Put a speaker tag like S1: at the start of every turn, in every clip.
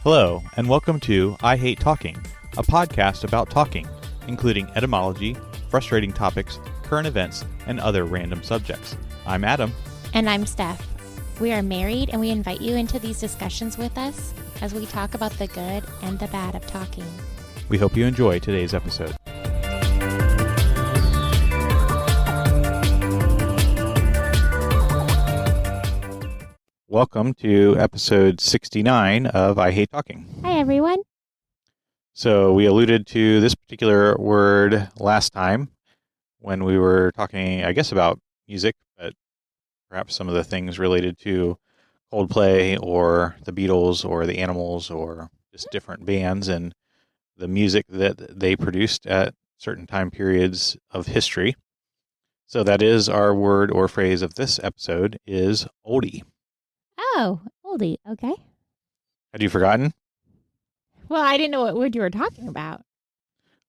S1: Hello, and welcome to I Hate Talking, a podcast about talking, including etymology, frustrating topics, current events, and other random subjects. I'm Adam.
S2: And I'm Steph. We are married, and we invite you into these discussions with us as we talk about the good and the bad of talking.
S1: We hope you enjoy today's episode. Welcome to episode 69 of I Hate Talking.
S2: Hi, everyone.
S1: So we alluded to this particular word last time when we were talking, I guess, about music, but perhaps some of the things related to Coldplay or the Beatles or the Animals or just different bands and the music that they produced at certain time periods of history. So that is our word or phrase of this episode is oldie.
S2: Oh, oldie. Okay.
S1: Had you forgotten?
S2: Well, I didn't know what word you were talking about.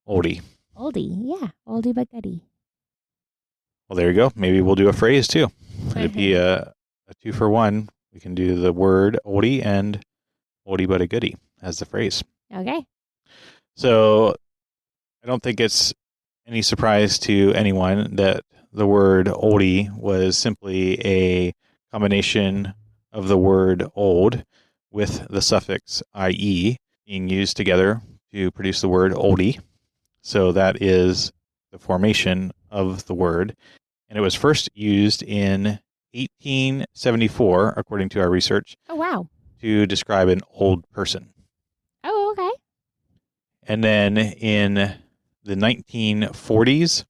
S1: Oldie.
S2: Oldie. Yeah. Oldie but goodie.
S1: Well, there you go. Maybe we'll do a phrase too. It'd be a 2-for-1. We can do the word oldie and oldie but a goodie as the phrase.
S2: Okay.
S1: So I don't think it's any surprise to anyone that the word oldie was simply a combination of the word old with the suffix ie being used together to produce the word oldie. So that is the formation of the word. And it was first used in 1874, according to our research.
S2: Oh, wow.
S1: To describe an old person.
S2: Oh, okay.
S1: And then in the 1940s,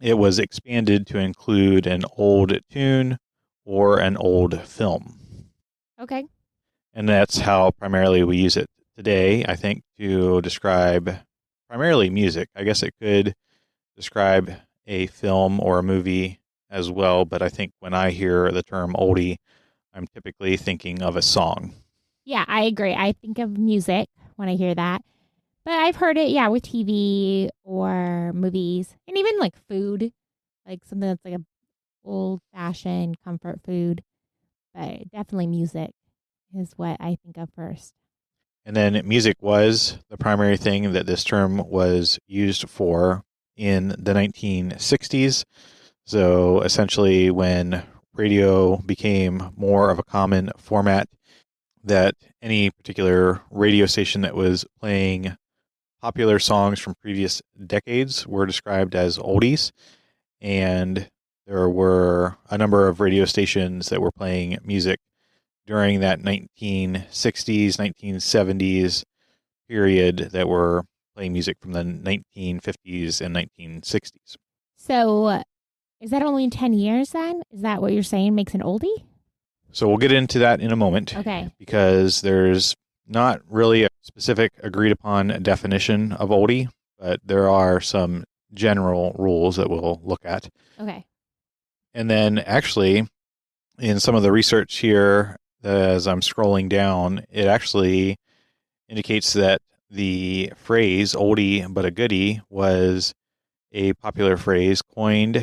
S1: it was expanded to include an old tune or an old film.
S2: Okay.
S1: And that's how primarily we use it today, I think, to describe primarily music. I guess it could describe a film or a movie as well, but I think when I hear the term oldie, I'm typically thinking of a song.
S2: Yeah, I agree. I think of music when I hear that. But I've heard it, with TV or movies and even like food, like something that's like a old-fashioned comfort food. But definitely music is what I think of first.
S1: And then music was the primary thing that this term was used for in the 1960s. So essentially when radio became more of a common format, that any particular radio station that was playing popular songs from previous decades were described as oldies. And there were a number of radio stations that were playing music during that 1960s, 1970s period that were playing music from the 1950s and 1960s.
S2: So is that only 10 years then? Is that what you're saying makes an oldie?
S1: So we'll get into that in a moment.
S2: Okay.
S1: Because there's not really a specific agreed upon definition of oldie, but there are some general rules that we'll look at.
S2: Okay.
S1: And then actually, in some of the research here, as I'm scrolling down, it actually indicates that the phrase oldie but a goodie was a popular phrase coined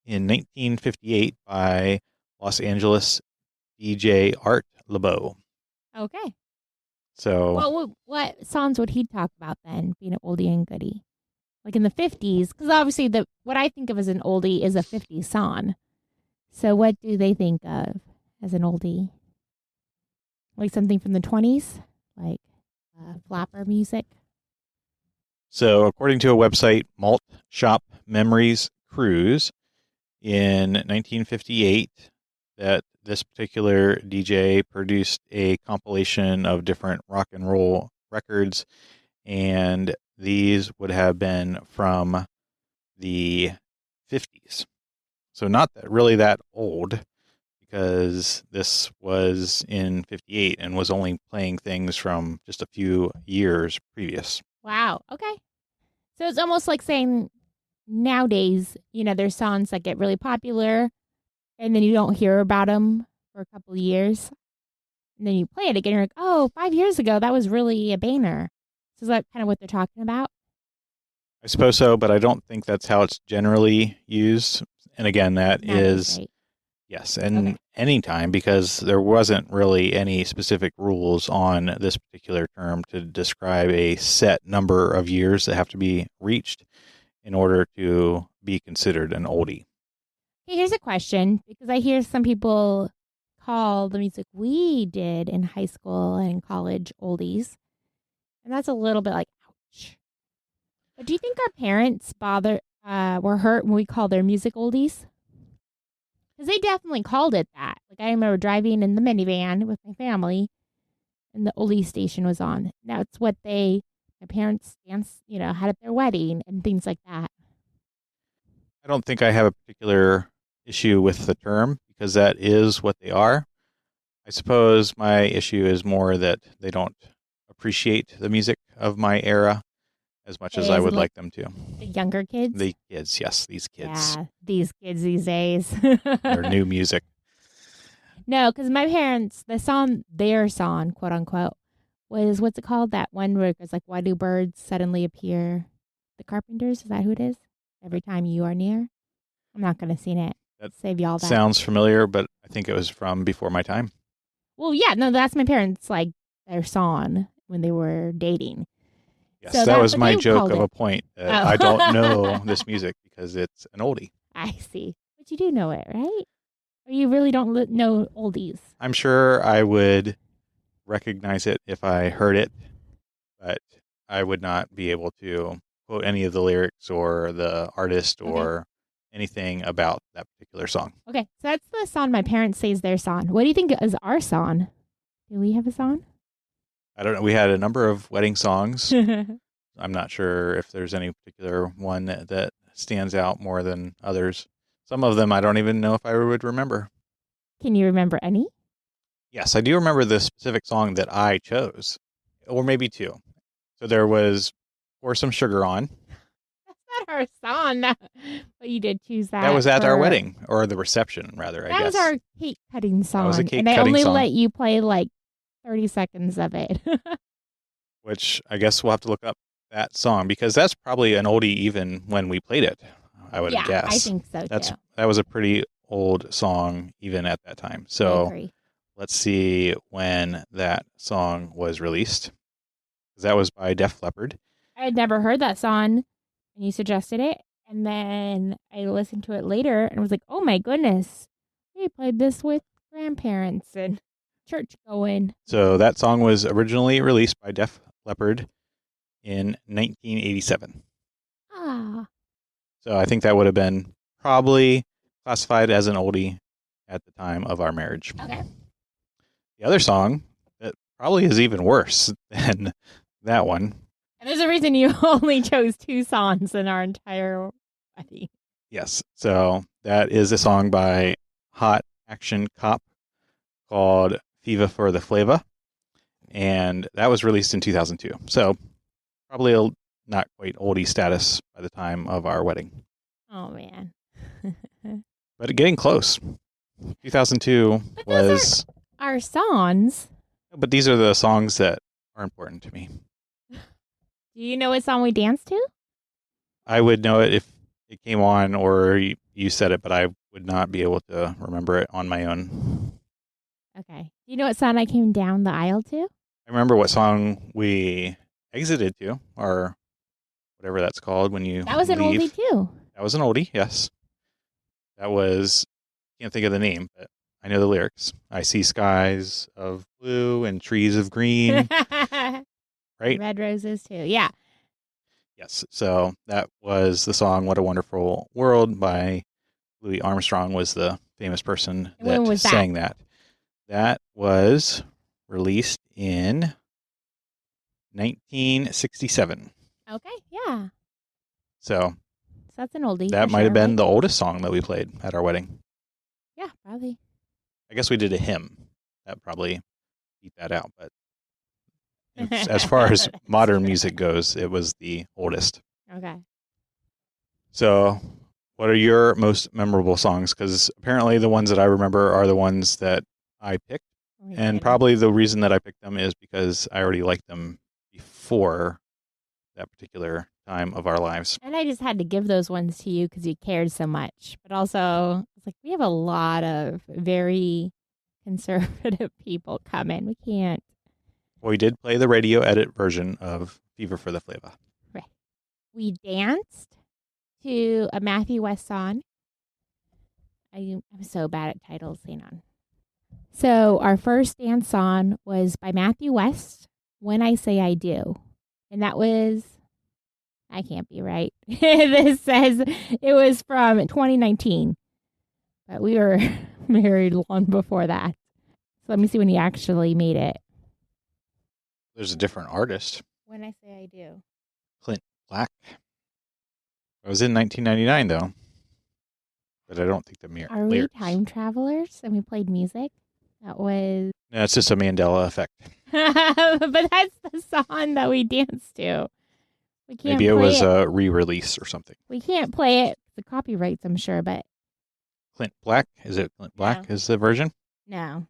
S1: in 1958 by Los Angeles DJ Art Laboe.
S2: Okay.
S1: So,
S2: well, what songs would he talk about then, being an oldie and goodie? Like in the 50s, because obviously what I think of as an oldie is a 50s song. So what do they think of as an oldie? Like something from the 20s? Like flapper music?
S1: So according to a website, Malt Shop Memories Cruise, in 1958, that this particular DJ produced a compilation of different rock and roll records, and these would have been from the 50s. So not really that old, because this was in 58 and was only playing things from just a few years previous.
S2: Wow. Okay. So it's almost like saying nowadays, there's songs that get really popular and then you don't hear about them for a couple of years. And then you play it again. You're like, oh, 5 years ago, that was really a banger. So is that kind of what they're talking about?
S1: I suppose so, but I don't think that's how it's generally used. And again, that
S2: Nowadays,
S1: is,
S2: right?
S1: Yes, and
S2: Okay.
S1: any time, because there wasn't really any specific rules on this particular term to describe a set number of years that have to be reached in order to be considered an oldie.
S2: Okay, here's a question because I hear some people call the music we did in high school and college oldies. And that's a little bit like, ouch. But do you think our parents were hurt when we called their music oldies? Because they definitely called it that. Like I remember driving in the minivan with my family, and the oldie station was on. That's what my parents danced, had at their wedding and things like that.
S1: I don't think I have a particular issue with the term because that is what they are. I suppose my issue is more that they don't appreciate the music of my era as much as I would like them to.
S2: The younger kids?
S1: The kids, yes, these kids.
S2: Yeah, these kids these days.
S1: Their new music.
S2: No, because my parents, their song, quote unquote, was what's it called? That one where it's like, why do birds suddenly appear? The Carpenters, is that who it is? Every time you are near. I'm not going to sing it.
S1: That
S2: Save y'all that.
S1: sounds familiar, but I think it was from before my time.
S2: Well, yeah, no, that's my parents, like their song when they were dating.
S1: Yes, so that was my joke of a point. I don't know this music because it's an oldie.
S2: I see. But you do know it, right? Or you really don't know oldies?
S1: I'm sure I would recognize it if I heard it, but I would not be able to quote any of the lyrics or the artist or anything about that particular song.
S2: Okay, so that's the song my parents say is their song. What do you think is our song? Do we have a song?
S1: I don't know. We had a number of wedding songs. I'm not sure if there's any particular one that stands out more than others. Some of them I don't even know if I would remember.
S2: Can you remember any?
S1: Yes, I do remember the specific song that I chose, or maybe two. So there was Pour Some Sugar On.
S2: That's not our song, but you did choose that.
S1: That was at our wedding, or the reception, rather, I guess.
S2: That was our cake cutting song.
S1: That was a cake
S2: and
S1: cutting
S2: I only
S1: song.
S2: let you play like 30 seconds of it.
S1: Which I guess we'll have to look up that song, because that's probably an oldie even when we played it, I would guess.
S2: Yeah, I think so, too.
S1: That was a pretty old song even at that time. So let's see when that song was released. That was by Def Leppard.
S2: I had never heard that song, and you suggested it. And then I listened to it later and was like, oh my goodness, we played this with grandparents and church going.
S1: So that song was originally released by Def Leppard in 1987.
S2: Ah.
S1: So I think that would have been probably classified as an oldie at the time of our marriage.
S2: Okay.
S1: The other song that probably is even worse than that one.
S2: And there's a reason you only chose two songs in our entire wedding.
S1: Yes. So that is a song by Hot Action Cop called Fever for the Flava. And that was released in 2002. So probably not quite oldie status by the time of our wedding.
S2: Oh, man.
S1: But getting close. 2002 was
S2: our songs.
S1: But these are the songs that are important to me.
S2: Do you know what song we danced to?
S1: I would know it if it came on or you said it, but I would not be able to remember it on my own.
S2: Okay. Do you know what song I came down the aisle to?
S1: I remember what song we exited to, or whatever that's called when you
S2: That was
S1: leave.
S2: an oldie too.
S1: That was an oldie, yes. That was, can't think of the name, but I know the lyrics. I see skies of blue and trees of green. Right?
S2: Red roses too. Yeah.
S1: Yes. So that was the song "What a Wonderful World" by Louis Armstrong. Was the famous person that sang that. That was released in 1967.
S2: Okay. Yeah.
S1: So
S2: that's an oldie.
S1: That might have been the oldest song that we played at our wedding.
S2: Yeah, probably.
S1: I guess we did a hymn. That probably beat that out, but as far as modern music goes, it was the oldest.
S2: Okay.
S1: So, what are your most memorable songs? Because apparently the ones that I remember are the ones that I picked. And probably the reason that I picked them is because I already liked them before that particular time of our lives.
S2: And I just had to give those ones to you because you cared so much. But also, it's like we have a lot of very conservative people coming. We can't.
S1: We did play the radio edit version of Fever for the Flava.
S2: Right. We danced to a Matthew West song. I'm so bad at titles. Hang on. So our first dance song was by Matthew West, When I Say I Do. And that was, I can't be right. This says it was from 2019. But we were married long before that. So let me see when he actually made it.
S1: There's a different artist.
S2: When I Say I Do.
S1: Clint Black. It was in 1999, though. But I don't think the mirror.
S2: Are we time travelers and we played music? That was.
S1: No, it's just a Mandela effect.
S2: But that's the song that we danced to. We can't
S1: Maybe it
S2: play
S1: was a re-release or something.
S2: We can't play it. The copyrights, I'm sure, but.
S1: Clint Black? Is it Clint Black is the version?
S2: No.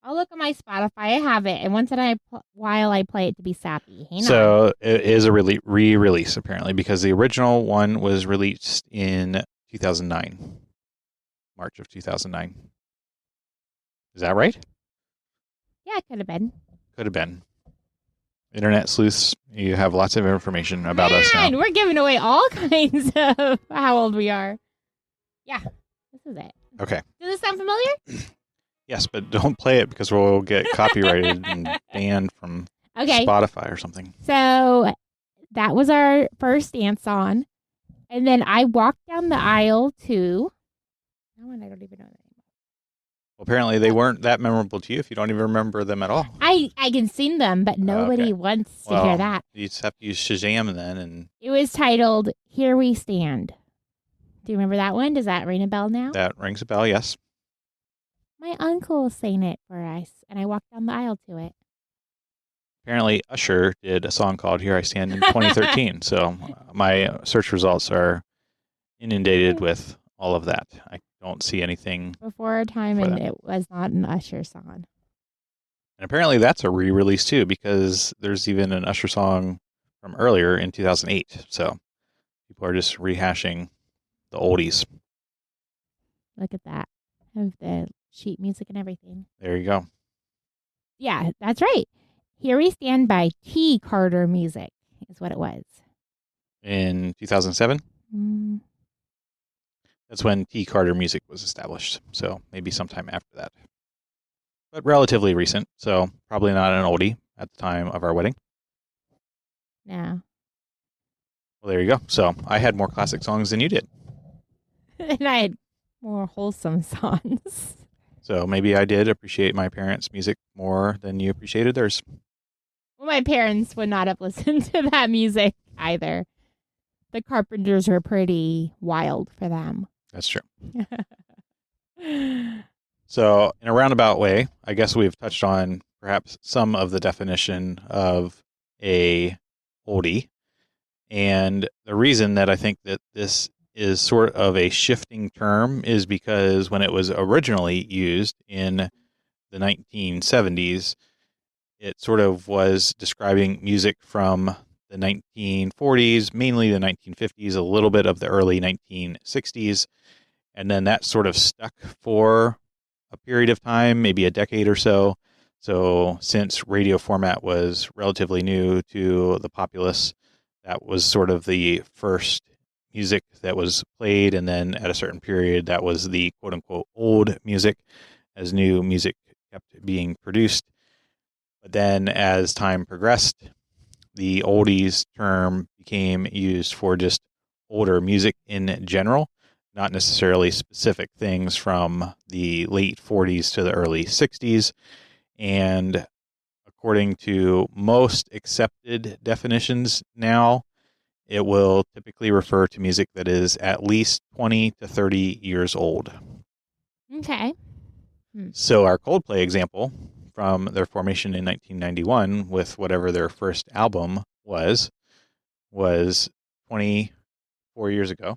S2: I'll look on my Spotify. I have it. And once in a while, I play it to be sappy.
S1: So it is a re-release, apparently, because the original one was released in 2009. March of 2009. Is that right?
S2: Yeah, it could have been.
S1: Could have been. Internet sleuths, you have lots of information about us now.
S2: We're giving away all kinds of how old we are. Yeah, this is it.
S1: Okay.
S2: Does this sound familiar?
S1: Yes, but don't play it because we'll get copyrighted and banned from Spotify or something.
S2: So that was our first dance song. And then I walked down the aisle to... That one I don't even know the name.
S1: Well, apparently they weren't that memorable to you if you don't even remember them at all.
S2: I can sing them, but nobody wants to hear that.
S1: You just have to use Shazam then. And
S2: it was titled Here We Stand. Do you remember that one? Does that ring a bell now?
S1: That rings a bell, yes.
S2: My uncle sang it for us, and I walked down the aisle to it.
S1: Apparently, Usher did a song called Here I Stand in 2013. So my search results are inundated with all of that. I don't see anything
S2: before our time, and it was not an Usher song.
S1: And apparently that's a re-release too, because there's even an Usher song from earlier in 2008. So people are just rehashing the oldies.
S2: Look at that. Have the sheet music and everything.
S1: There you go.
S2: Yeah, that's right. Here We Stand by T. Carter Music is what it was.
S1: In 2007? That's when T. Carter Music was established. So maybe sometime after that. But relatively recent. So probably not an oldie at the time of our wedding.
S2: No.
S1: Well, there you go. So I had more classic songs than you did.
S2: And I had more wholesome songs.
S1: So maybe I did appreciate my parents' music more than you appreciated theirs.
S2: Well, my parents would not have listened to that music either. The Carpenters were pretty wild for them.
S1: That's true. So in a roundabout way, I guess we've touched on perhaps some of the definition of a oldie. And the reason that I think that this is sort of a shifting term is because when it was originally used in the 1970s, it sort of was describing music from the 1940s, mainly the 1950s, a little bit of the early 1960s. And then that sort of stuck for a period of time, maybe a decade or so. So since radio format was relatively new to the populace, that was sort of the first music that was played. And then at a certain period, that was the quote unquote old music as new music kept being produced. But then as time progressed, the oldies term became used for just older music in general, not necessarily specific things from the late 40s to the early 60s. And according to most accepted definitions now, it will typically refer to music that is at least 20 to 30 years old.
S2: Okay.
S1: So our Coldplay example from their formation in 1991 with whatever their first album was 24 years ago.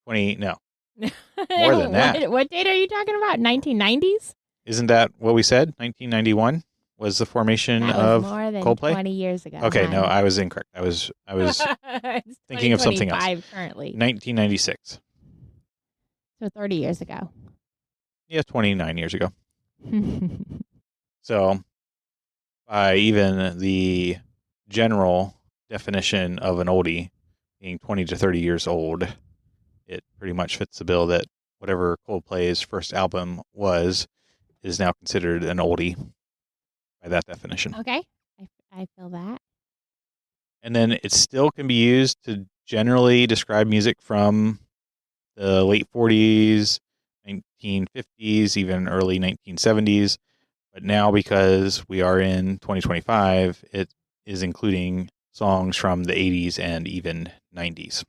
S1: More than that.
S2: What date are you talking about? 1990s?
S1: Isn't that what we said? 1991 was the formation
S2: That
S1: of
S2: was more than
S1: Coldplay?
S2: 20 years ago.
S1: Okay, no,
S2: hon.
S1: I was incorrect. I was
S2: It's
S1: thinking of something else.
S2: 2025 currently.
S1: 1996.
S2: So 30 years ago.
S1: Yeah, 29 years ago. So, by even the general definition of an oldie being 20 to 30 years old, it pretty much fits the bill that whatever Coldplay's first album was is now considered an oldie by that definition.
S2: Okay. I feel that.
S1: And then it still can be used to generally describe music from the late 40s, 1950s, even early 1970s. But now, because we are in 2025, it is including songs from the 80s and even 90s.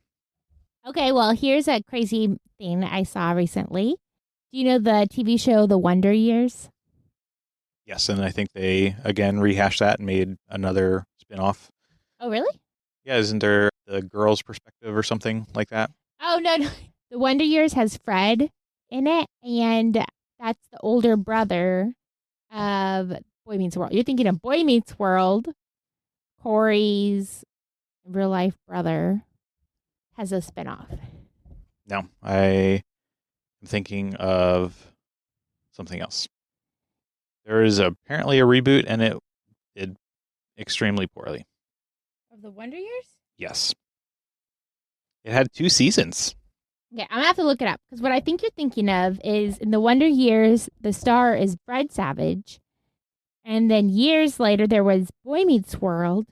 S2: Okay, well, here's a crazy thing I saw recently. Do you know the TV show The Wonder Years?
S1: Yes, and I think they, again, rehashed that and made another spin-off.
S2: Oh, really?
S1: Yeah, isn't there the girl's perspective or something like that?
S2: Oh, no. The Wonder Years has Fred in it, and that's the older brother of Boy Meets World. You're thinking of Boy Meets World. Corey's real-life brother has a spinoff.
S1: No, I am thinking of something else. There is apparently a reboot, and it did extremely poorly.
S2: Of The Wonder Years?
S1: Yes. It had 2 seasons.
S2: Okay, I'm going to have to look it up, because what I think you're thinking of is in The Wonder Years, the star is Fred Savage, and then years later there was Boy Meets World,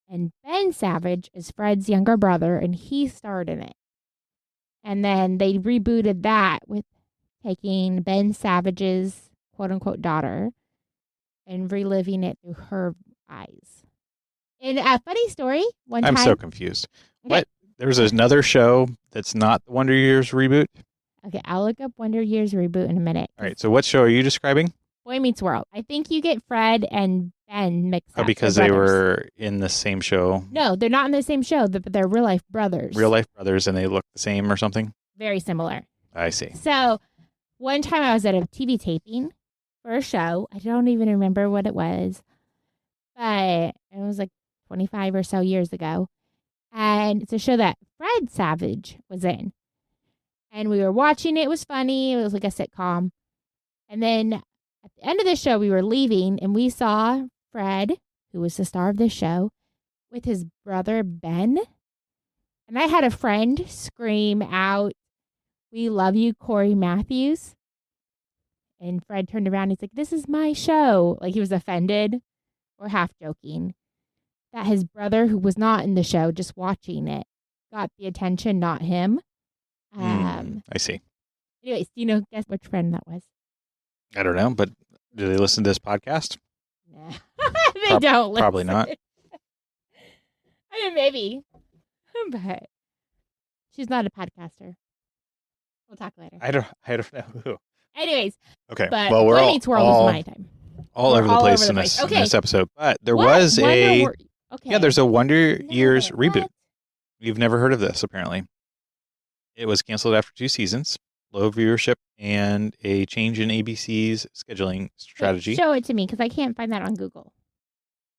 S2: and Ben Savage is Fred's younger brother, and he starred in it. And then they rebooted that with taking Ben Savage's quote-unquote daughter and reliving it through her eyes. And a funny story, one time...
S1: I'm so confused.
S2: Okay.
S1: What? There's another show that's not the Wonder Years reboot?
S2: Okay, I'll look up Wonder Years reboot in a minute.
S1: All right, so what show are you describing?
S2: Boy Meets World. I think you get Fred and Ben mixed up.
S1: Oh, because they were in the same show.
S2: No, they're not in the same show, but they're real-life brothers.
S1: Real-life brothers, and they look the same or something?
S2: Very similar.
S1: I see.
S2: So, one time I was at a TV taping for a show. I don't even remember what it was, but it was like 25 or so years ago. And it's a show that Fred Savage was in. And we were watching it. It was funny. It was like a sitcom. And then at the end of the show, we were leaving, and we saw Fred, who was the star of the show, with his brother Ben. And I had a friend scream out, "We love you, Corey Matthews." And Fred turned around. He's like, "This is my show." Like he was offended or half joking that his brother, who was not in the show, just watching it, got the attention, not him.
S1: I see.
S2: Anyways, do you know, guess which friend that was?
S1: I don't know, but do they listen to this podcast?
S2: Nah. They don't listen.
S1: Probably not.
S2: I mean, maybe. But she's not a podcaster. We'll talk later.
S1: I don't know who.
S2: Anyways.
S1: Okay.
S2: But
S1: well, we're
S2: Boy
S1: all,
S2: Meets World was my time.
S1: all
S2: We're
S1: over the
S2: all
S1: place
S2: over
S1: in
S2: the
S1: this,
S2: place.
S1: in this episode. But there was
S2: Okay.
S1: yeah, there's a Wonder Years
S2: What?
S1: reboot. You've never heard of this, apparently. It was canceled after 2 seasons, low viewership, and a change in ABC's scheduling strategy.
S2: Show it to me, because I can't find that on Google.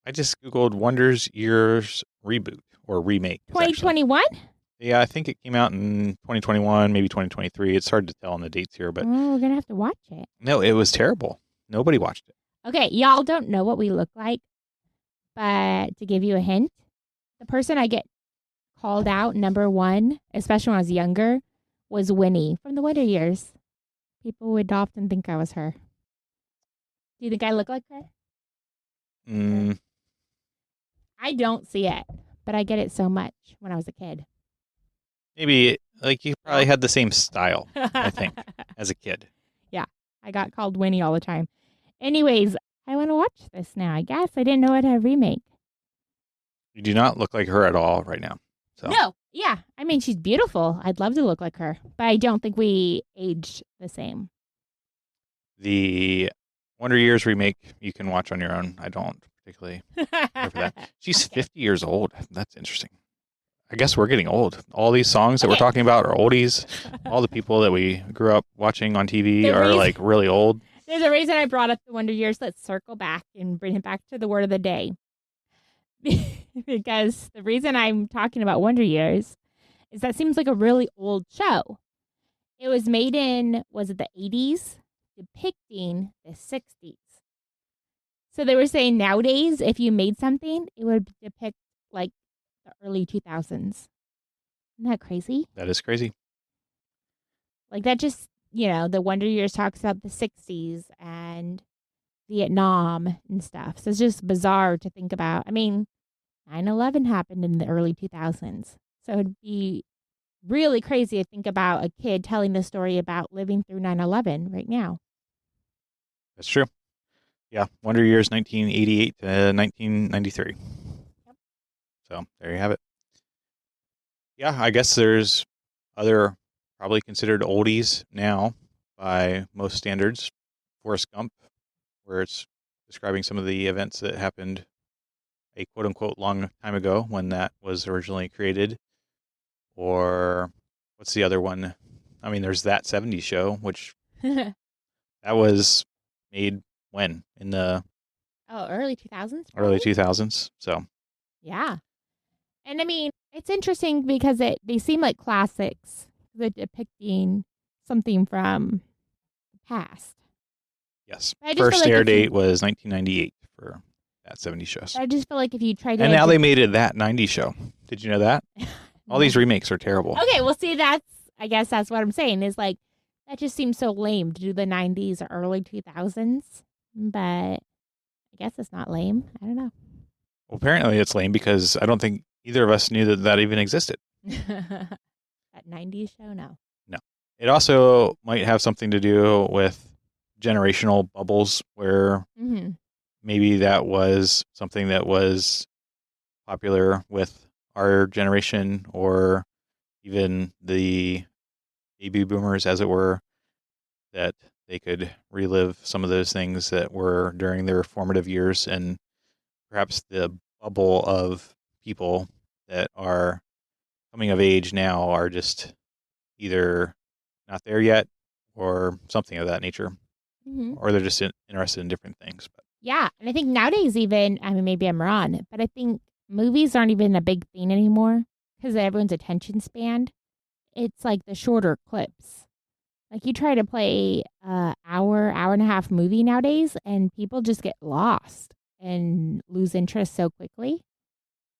S1: I just Googled Wonder Years reboot or remake.
S2: 2021?
S1: Yeah, I think it came out in 2021, maybe 2023. It's hard to tell on the dates here, but
S2: Oh, we're going to have to watch it.
S1: no, it was terrible. Nobody watched it.
S2: Okay, y'all don't know what we look like, but to give you a hint, the person I get called out number one, especially when I was younger, was Winnie from the Wonder Years. People would often think I was her. Do you think I look like her? I don't see it, but I get it so much when I was a kid.
S1: Maybe, like, you probably had the same style, I think, as a kid.
S2: Yeah, I got called Winnie all the time. Anyways, I want to watch this now. I guess I didn't know it had a remake.
S1: You do not look like her at all right now. So.
S2: No, yeah. I mean, she's beautiful. I'd love to look like her, but I don't think we aged the same.
S1: The Wonder Years remake you can watch on your own. I don't particularly care for that. She's 50 years old. That's interesting. I guess we're getting old. All these songs that we're talking about are oldies. All the people that we grew up watching on TV are like really old.
S2: There's a reason I brought up the Wonder Years. Let's circle back and bring it back to the word of the day. Because the reason I'm talking about Wonder Years is that seems like a really old show. It was made in, was it the 80s? Depicting the 60s. So they were saying nowadays, if you made something, it would depict like the early 2000s. Isn't that crazy?
S1: That is crazy.
S2: Like that just, the Wonder Years talks about the 60s and Vietnam and stuff. So it's just bizarre to think about. I mean, 9/11 happened in the early 2000s. So it'd be really crazy to think about a kid telling the story about living through 9/11 right now.
S1: That's true. Yeah, Wonder Years 1988 to 1993.
S2: Yep.
S1: So there you have it. Yeah, I guess there's other probably considered oldies now by most standards. Forrest Gump, where it's describing some of the events that happened a quote-unquote long time ago when that was originally created. Or what's the other one? I mean, there's That 70s Show, which that was made when? In the
S2: early 2000s?
S1: early 2000s. So,
S2: yeah. And I mean, it's interesting because they seem like classics. They're depicting something from the past.
S1: yes.
S2: I just
S1: First
S2: feel like
S1: air date was 1998 for That 70s Show.
S2: I just feel like if you tried to...
S1: And now they made it That 90s Show. Did you know that? All these remakes are terrible.
S2: Okay, well, see, I guess that's what I'm saying is like, that just seems so lame to do the 90s or early 2000s. But I guess it's not lame. I don't know.
S1: Well, apparently it's lame because I don't think either of us knew that even existed.
S2: That 90s show? No.
S1: No. It also might have something to do with generational bubbles where maybe that was something that was popular with our generation or even the baby boomers, as it were, that they could relive some of those things that were during their formative years, and perhaps the bubble of people that are coming of age now are just either not there yet or something of that nature, or they're just interested in different things. But
S2: yeah, and I think nowadays even, I mean, maybe I'm wrong, but I think movies aren't even a big thing anymore because of everyone's attention span. It's like the shorter clips. Like you try to play an hour and a half movie nowadays, and people just get lost and lose interest so quickly.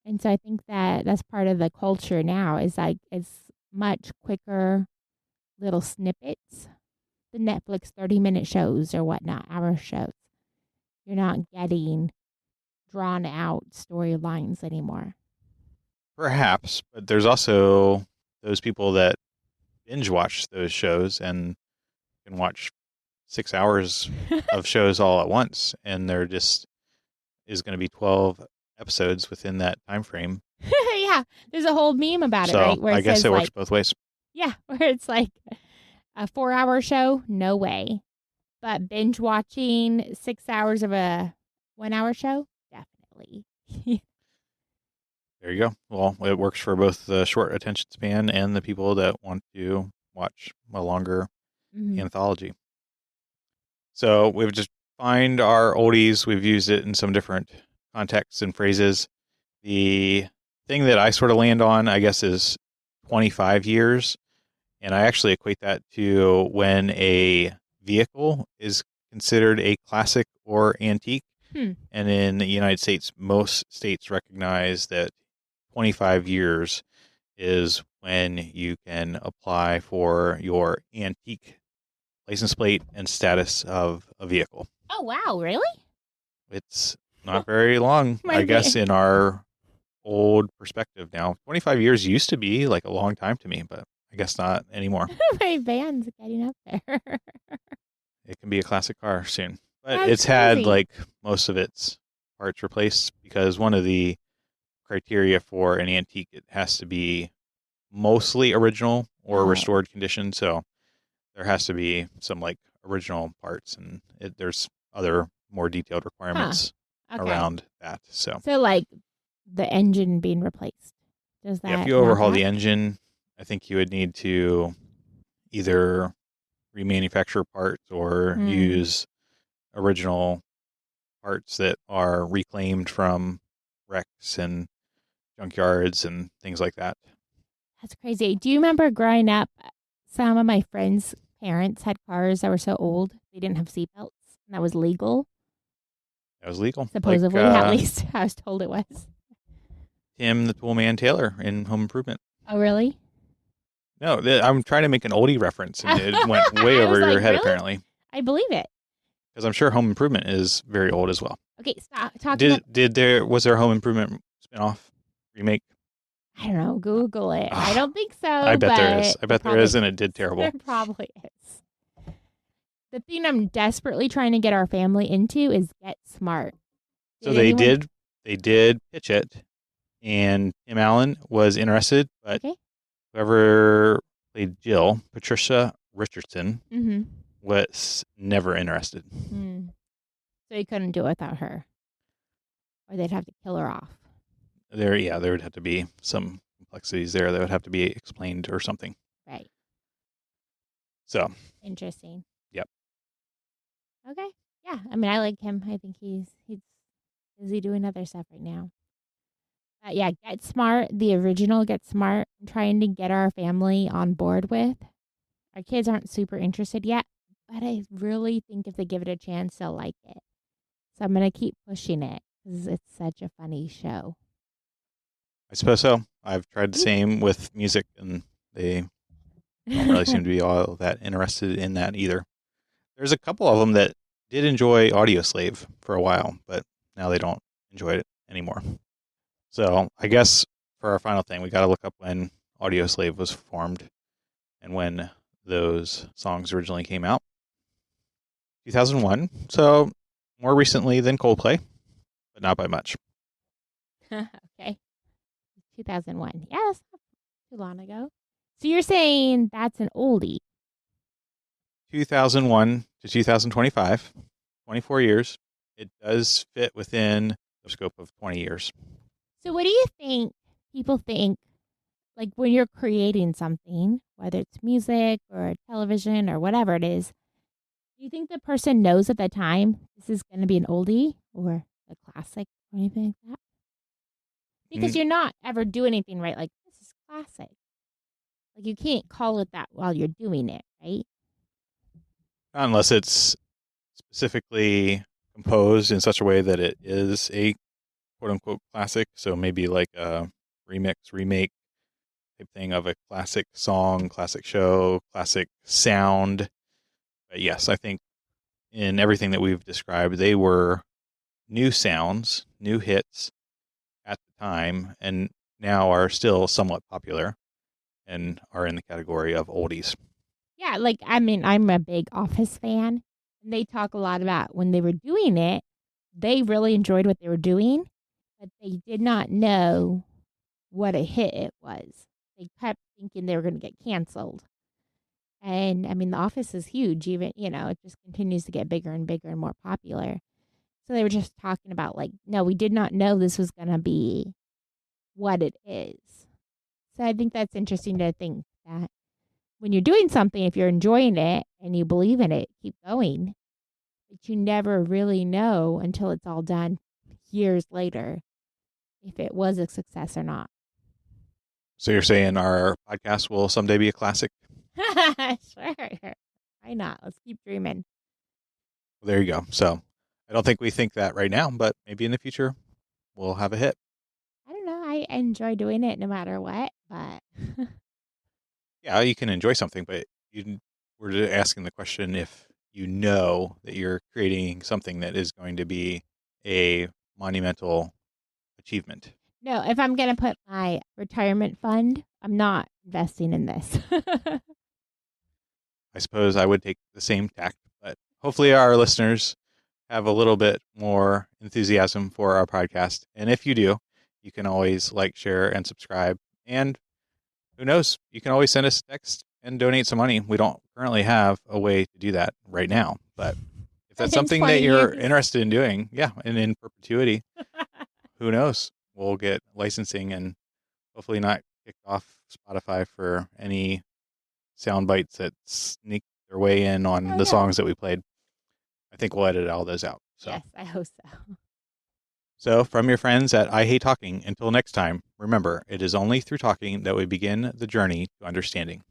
S2: And so I think that's part of the culture now is like it's much quicker little snippets. The Netflix 30-minute shows or whatnot, hour shows. You're not getting drawn out storylines anymore.
S1: perhaps, but there's also those people that binge watch those shows and can watch 6 hours of shows all at once, and there just is going to be 12 episodes within that time frame.
S2: Yeah, there's a whole meme about
S1: So
S2: it, right? Where
S1: I guess
S2: says,
S1: it works both ways.
S2: Yeah, where it's like a 4-hour show, no way. But binge watching 6 hours of a 1-hour show, definitely.
S1: There you go. Well, it works for both the short attention span and the people that want to watch a longer anthology. So we've just find our oldies. We've used it in some different contexts and phrases. The thing that I sort of land on, I guess, is 25 years. And I actually equate that to when a vehicle is considered a classic or antique. And in the United States, most states recognize that 25 years is when you can apply for your antique license plate and status of a vehicle.
S2: Oh, wow. Really?
S1: It's not very long, I guess, in our old perspective now. 25 years used to be like a long time to me, but I guess not anymore.
S2: My van's getting up there.
S1: It can be a classic car soon. But
S2: That's
S1: it's had
S2: crazy.
S1: like most of its parts replaced because one of the criteria for an antique, it has to be mostly original or restored condition. So there has to be some like original parts, and there's other more detailed requirements around that. So
S2: like the engine being replaced. Does that?
S1: Yeah, if you overhaul the engine, I think you would need to either remanufacture parts or use original parts that are reclaimed from wrecks and junkyards and things like that.
S2: That's crazy. Do you remember growing up, some of my friends' parents had cars that were so old they didn't have seatbelts, and that was legal?
S1: That was legal.
S2: Supposedly, at least I was told it was.
S1: Tim the Toolman Taylor in Home Improvement.
S2: Oh, really?
S1: No, I'm trying to make an oldie reference, and it went way over your head,
S2: really?
S1: apparently.
S2: I believe it.
S1: Because I'm sure Home Improvement is very old as well.
S2: Okay, stop talking.
S1: Was there a Home Improvement spinoff remake?
S2: I don't know. Google it. I don't think so.
S1: I bet there is. I bet there is, and it did terrible.
S2: There probably is. The thing I'm desperately trying to get our family into is Get Smart.
S1: So they did pitch it, and Tim Allen was interested, but whoever played Jill, Patricia Richardson, was never interested.
S2: So he couldn't do it without her, or they'd have to kill her off.
S1: There would have to be some complexities there that would have to be explained or something.
S2: Right.
S1: So
S2: interesting.
S1: Yep.
S2: Okay. Yeah. I mean, I like him. I think he's busy doing other stuff right now. Yeah, Get Smart, the original Get Smart, I'm trying to get our family on board with. Our kids aren't super interested yet, but I really think if they give it a chance, they'll like it. So I'm going to keep pushing it because it's such a funny show.
S1: I suppose so. I've tried the same with music, and they don't really seem to be all that interested in that either. There's a couple of them that did enjoy Audioslave for a while, but now they don't enjoy it anymore. So I guess for our final thing, we got to look up when Audioslave was formed and when those songs originally came out. 2001, so more recently than Coldplay, but not by much.
S2: Okay. 2001. Yeah, that's not too long ago. So you're saying that's an oldie?
S1: 2001 to 2025, 24 years. It does fit within the scope of 20 years.
S2: So what do you think people think, like when you're creating something, whether it's music or television or whatever it is, do you think the person knows at the time this is going to be an oldie or a classic or anything like that? Because you're not ever doing anything right, like this is classic. Like you can't call it that while you're doing it, right?
S1: Unless it's specifically composed in such a way that it is a quote-unquote classic. So maybe like a remake type thing of a classic song, classic show, classic sound. But yes, I think in everything that we've described, they were new sounds, new hits at the time, and now are still somewhat popular and are in the category of oldies.
S2: Yeah, like, I mean, I'm a big Office fan, and they talk a lot about when they were doing it, they really enjoyed what they were doing, but they did not know what a hit it was. They kept thinking they were going to get canceled. And, I mean, The Office is huge, even, it just continues to get bigger and bigger and more popular. So they were just talking about, like, no, we did not know this was going to be what it is. So I think that's interesting to think that when you're doing something, if you're enjoying it and you believe in it, keep going. But you never really know until it's all done years later if it was a success or not.
S1: So you're saying our podcast will someday be a classic?
S2: Sure. Why not? Let's keep dreaming.
S1: Well, there you go. So I don't think we think that right now, but maybe in the future we'll have a hit.
S2: I don't know. I enjoy doing it no matter what, but
S1: yeah, you can enjoy something, but we're just asking the question if you know that you're creating something that is going to be a monumental achievement.
S2: No, if I'm going to put my retirement fund, I'm not investing in this.
S1: I suppose I would take the same tack, but hopefully our listeners have a little bit more enthusiasm for our podcast. And if you do, you can always like, share, and subscribe. And who knows, you can always send us a text and donate some money. We don't currently have a way to do that right now, but if that's something that you're interested in doing, and in perpetuity, who knows, we'll get licensing and hopefully not kicked off Spotify for any sound bites that sneak their way in on the songs that we played. I think we'll edit all those out. So.
S2: Yes, I hope so.
S1: So, from your friends at I Hate Talking, until next time, remember, it is only through talking that we begin the journey to understanding.